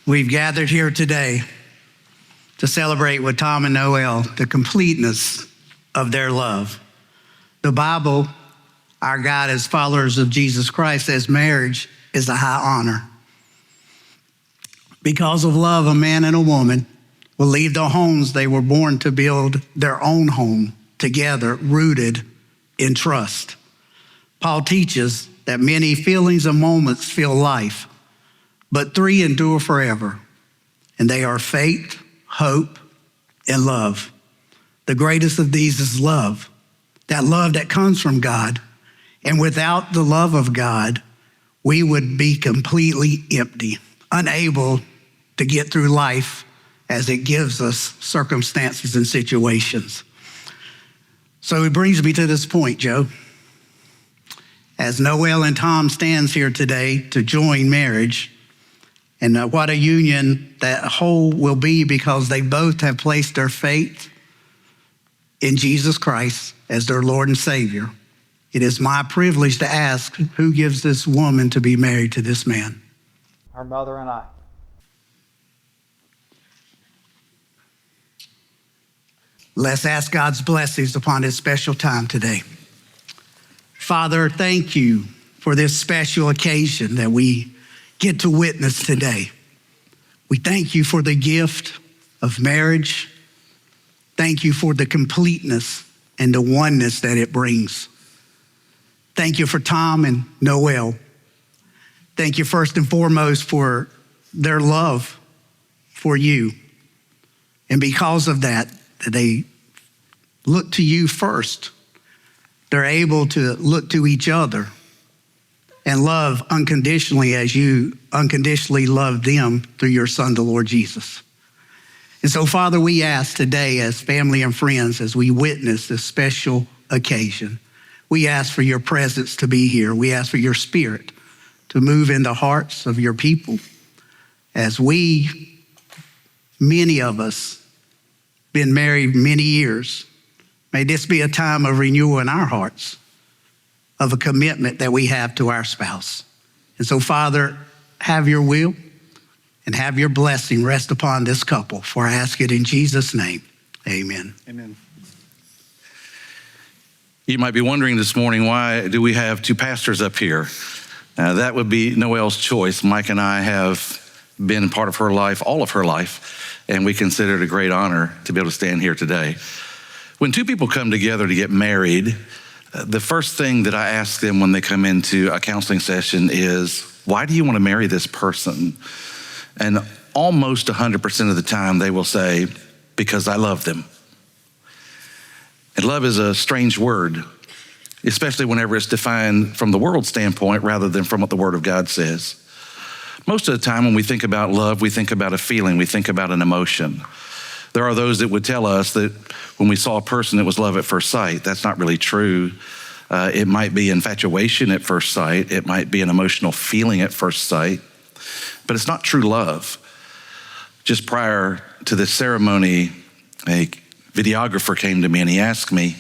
We've gathered here today to celebrate with Tom and Noelle the completeness of their love. The Bible, our guide as followers of Jesus Christ, says marriage is a high honor. Because of love, a man and a woman will leave the homes they were born to build their own home together, rooted in trust. Paul teaches that many feelings and moments fill life, but three endure forever, and they are faith, hope, and love. The greatest of these is love, that love that comes from God. And without the love of God, we would be completely empty, unable to get through life as it gives us circumstances and situations. So it brings me to this point, Joe. As Noelle and Tom stands here today to join marriage, and what a union that whole will be, because they both have placed their faith in Jesus Christ as their Lord and Savior. It is my privilege to ask, who gives this woman to be married to this man? Our mother and I. Let's ask God's blessings upon this special time today. Father, thank you for this special occasion that we get to witness today. We thank you for the gift of marriage. Thank you for the completeness and the oneness that it brings. Thank you for Tom and Noelle. Thank you first and foremost for their love for you. And because of that, they look to you first. They're able to look to each other and love unconditionally as you unconditionally love them through your Son, the Lord Jesus. And so, Father, we ask today as family and friends, as we witness this special occasion, we ask for your presence to be here. We ask for your Spirit to move in the hearts of your people as we, many of us, been married many years. May this be a time of renewal in our hearts, of a commitment that we have to our spouse. And so, Father, have your will and have your blessing rest upon this couple, for I ask it in Jesus' name. Amen. Amen. You might be wondering this morning, why do we have two pastors up here? That would be Noelle's choice. Mike and I have been part of her life, all of her life, and we consider it a great honor to be able to stand here today. When two people come together to get married, the first thing that I ask them when they come into a counseling session is, why do you want to marry this person? And almost 100% of the time they will say, because I love them. And love is a strange word, especially whenever it's defined from the world standpoint rather than from what the Word of God says. Most of the time when we think about love, we think about a feeling, we think about an emotion. There are those that would tell us that when we saw a person, it was love at first sight. That's not really true. It might be infatuation at first sight. It might be an emotional feeling at first sight, but it's not true love. Just prior to this ceremony, a videographer came to me and he asked me,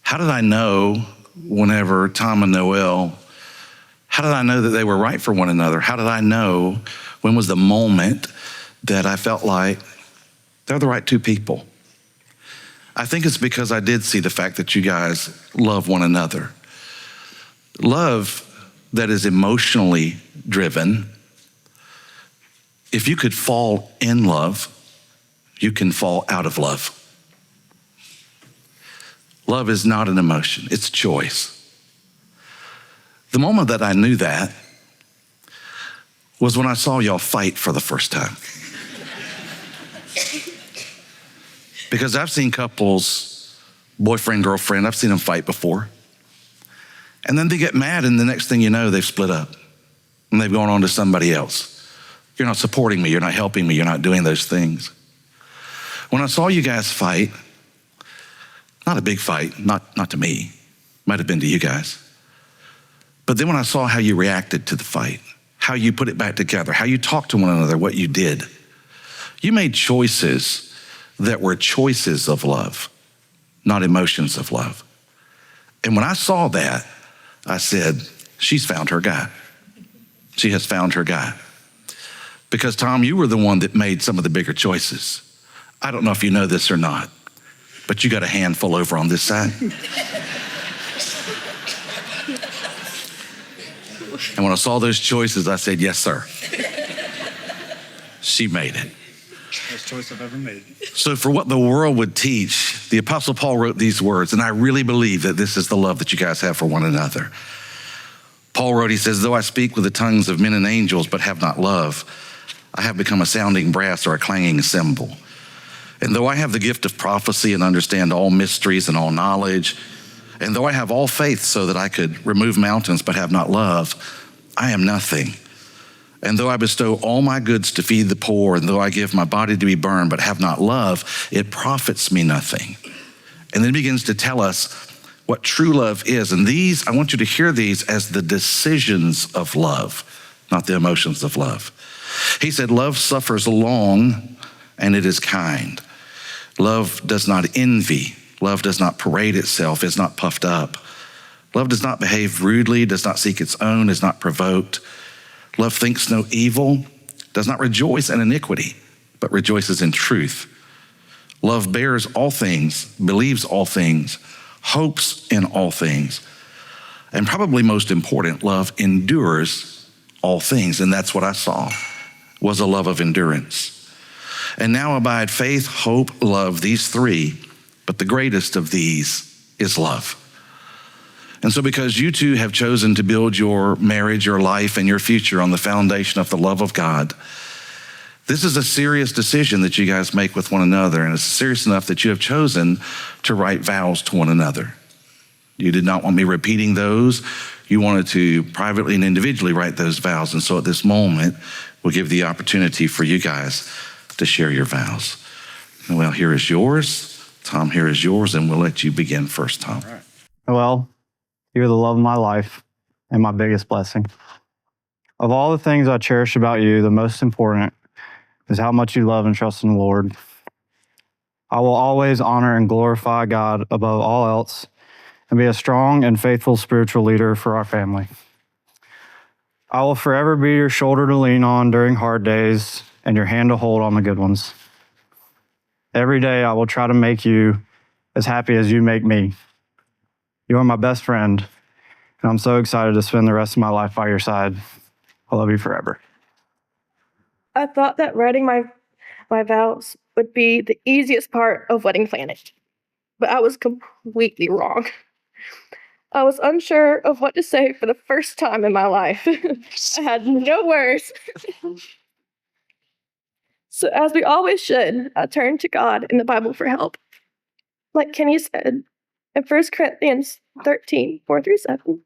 how did I know whenever Tom and Noelle, how did I know that they were right for one another? How did I know, when was the moment that I felt like they're the right two people? I think it's because I did see the fact that you guys love one another. Love that is emotionally driven. If you could fall in love, you can fall out of love. Love is not an emotion, it's choice. The moment that I knew that was when I saw y'all fight for the first time. Because I've seen couples, boyfriend, girlfriend, I've seen them fight before. And then they get mad and the next thing you know, they've split up and they've gone on to somebody else. You're not supporting me, you're not helping me, you're not doing those things. When I saw you guys fight, Not a big fight, not to me. Might have been to you guys. But then when I saw how you reacted to the fight, how you put it back together, how you talked to one another, what you did, you made choices that were choices of love, not emotions of love. And when I saw that, I said, she's found her guy. She has found her guy. Because Tom, you were the one that made some of the bigger choices. I don't know if you know this or not, but you got a handful over on this side. And when I saw those choices, I said, yes, sir. She made it. Best choice I've ever made. So for what the world would teach, the Apostle Paul wrote these words, and I really believe that this is the love that you guys have for one another. Paul wrote, he says, though I speak with the tongues of men and angels, but have not love, I have become a sounding brass or a clanging cymbal. And though I have the gift of prophecy and understand all mysteries and all knowledge, and though I have all faith so that I could remove mountains but have not love, I am nothing. And though I bestow all my goods to feed the poor, and though I give my body to be burned but have not love, it profits me nothing. And then he begins to tell us what true love is. And these, I want you to hear these as the decisions of love, not the emotions of love. He said, love suffers long and it is kind. Love does not envy. Love does not parade itself, is not puffed up. Love does not behave rudely, does not seek its own, is not provoked. Love thinks no evil, does not rejoice in iniquity, but rejoices in truth. Love bears all things, believes all things, hopes in all things. And probably most important, love endures all things. And that's what I saw, was a love of endurance. And now abide faith, hope, love, these three, but the greatest of these is love. And so because you two have chosen to build your marriage, your life, and your future on the foundation of the love of God, this is a serious decision that you guys make with one another, and it's serious enough that you have chosen to write vows to one another. You did not want me repeating those. You wanted to privately and individually write those vows. And so at this moment, we'll give the opportunity for you guys to share your vows. Noelle, here is yours. Tom, here is yours, and we'll let you begin first, Tom. All right. Noelle, you're the love of my life and my biggest blessing. Of all the things I cherish about you, the most important is how much you love and trust in the Lord. I will always honor and glorify God above all else and be a strong and faithful spiritual leader for our family. I will forever be your shoulder to lean on during hard days and your hand to hold on the good ones. Every day I will try to make you as happy as you make me. You are my best friend, and I'm so excited to spend the rest of my life by your side. I love you forever. I thought that writing my vows would be the easiest part of wedding planning, but I was completely wrong. I was unsure of what to say for the first time in my life. I had no words. So as we always should, I turned to God in the Bible for help. Like Kenny said, in 1 Corinthians 13, 4-7,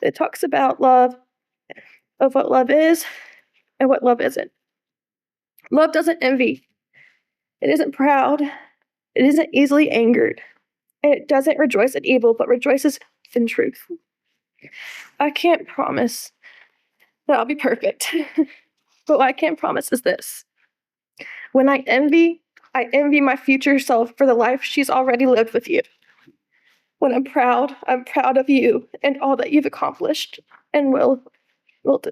it talks about love, of what love is and what love isn't. Love doesn't envy. It isn't proud. It isn't easily angered. And it doesn't rejoice in evil, but rejoices in truth. I can't promise that I'll be perfect. But what I can promise is this. When I envy my future self for the life she's already lived with you. When I'm proud of you and all that you've accomplished and will do.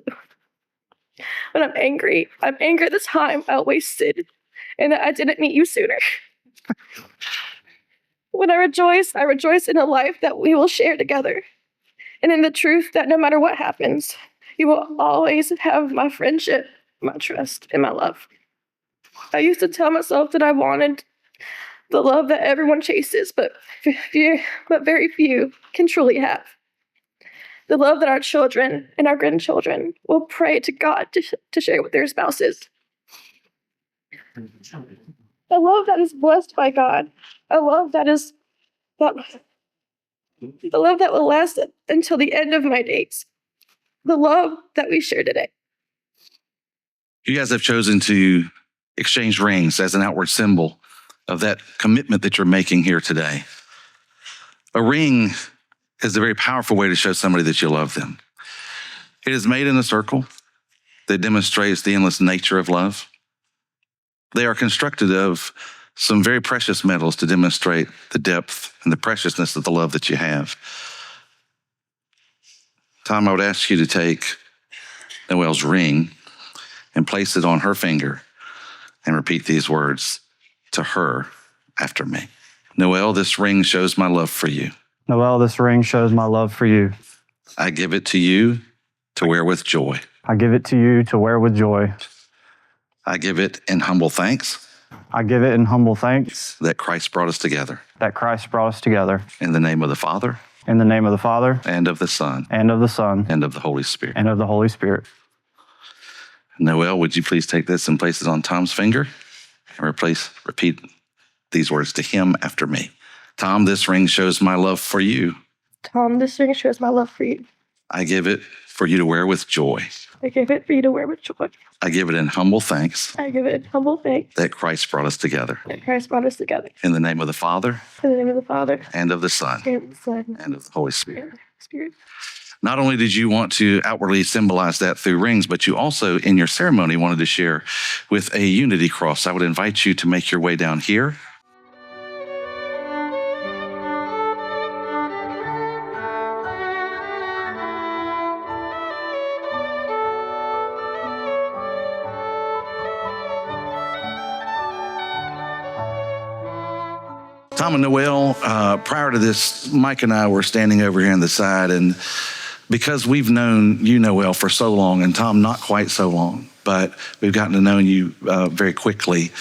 When I'm angry at the time I wasted and that I didn't meet you sooner. When I rejoice in a life that we will share together. And in the truth that no matter what happens, you will always have my friendship, my trust, and my love. I used to tell myself that I wanted the love that everyone chases, but very few can truly have. The love that our children and our grandchildren will pray to God to share with their spouses. A love that is blessed by God. A love the love that will last until the end of my days. The love that we share today. You guys have chosen to exchange rings as an outward symbol of that commitment that you're making here today. A ring is a very powerful way to show somebody that you love them. It is made in a circle that demonstrates the endless nature of love. They are constructed of some very precious metals to demonstrate the depth and the preciousness of the love that you have. Tom, I would ask you to take Noelle's ring and place it on her finger and repeat these words to her after me. Noelle, this ring shows my love for you. Noelle, this ring shows my love for you. I give it to you to wear with joy. I give it to you to wear with joy. I give it in humble thanks I give it in humble thanks that Christ brought us together. that Christ brought us together. In the name of the Father, In the name of the Father, and of the Son, and of the Son, and of the Holy Spirit. and of the Holy Spirit. Noelle, would you please take this and place it on Tom's finger and repeat these words to him after me. Tom, this ring shows my love for you. Tom, this ring shows my love for you. I give it for you to wear with joy. I give it for you to wear with joy. I give it in humble thanks I give it in humble thanks that Christ brought us together. that Christ brought us together. In the name of the Father, In the name of the Father, and of the Son, and of the Son, and of the Holy Spirit. and of the Spirit. Not only did you want to outwardly symbolize that through rings, but you also, in your ceremony, wanted to share with a unity cross. I would invite you to make your way down here. Tom and Noelle, prior to this, Mike and I were standing over here on the side, and because we've known you, Noelle, for so long, and Tom, not quite so long, but we've gotten to know you very quickly.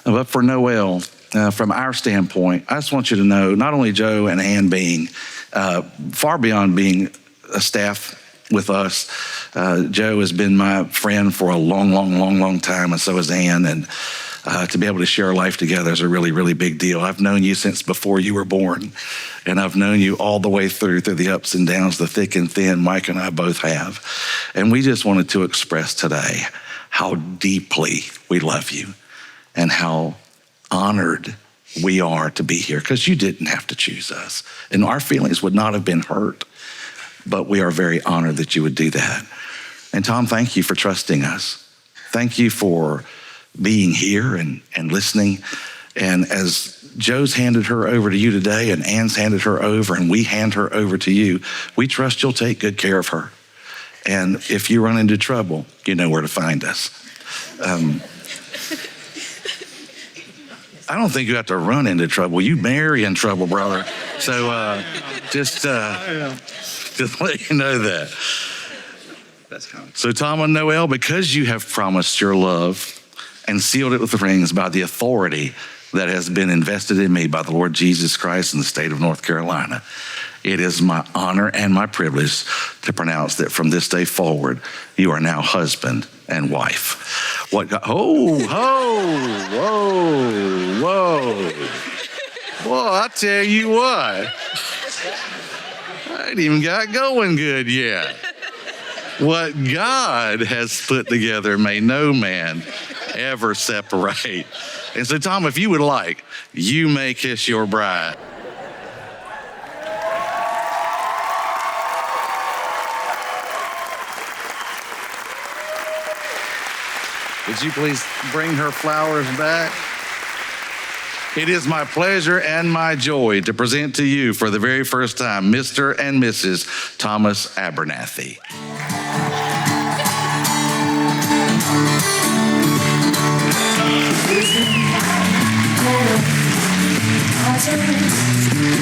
But for Noelle, from our standpoint, I just want you to know, not only Joe and Ann being far beyond being a staff with us, Joe has been my friend for a long time, and so has Ann, and to be able to share life together is a really, really big deal. I've known you since before you were born, and I've known you all the way through the ups and downs, the thick and thin. Mike and I both have. And we just wanted to express today how deeply we love you and how honored we are to be here, because you didn't have to choose us, and our feelings would not have been hurt, but we are very honored that you would do that. And Tom, thank you for trusting us. Thank you for being here and listening. And as Joe's handed her over to you today, and Ann's handed her over, and we hand her over to you, we trust you'll take good care of her. And if you run into trouble, you know where to find us. I don't think you have to run into trouble. You marry in trouble, brother. So just let you know that. That's kind of So Tom and Noelle, because you have promised your love and sealed it with the rings by the authority that has been invested in me by the Lord Jesus Christ in the state of North Carolina, it is my honor and my privilege to pronounce that from this day forward, you are now husband and wife. What God, whoa, I tell you what, I ain't even got going good yet. What God has put together may no man ever separate. And so, Tom, if you would like, you may kiss your bride. Would you please bring her flowers back? It is my pleasure and my joy to present to you for the very first time, Mr. and Mrs. Thomas Abernathy. Thank you.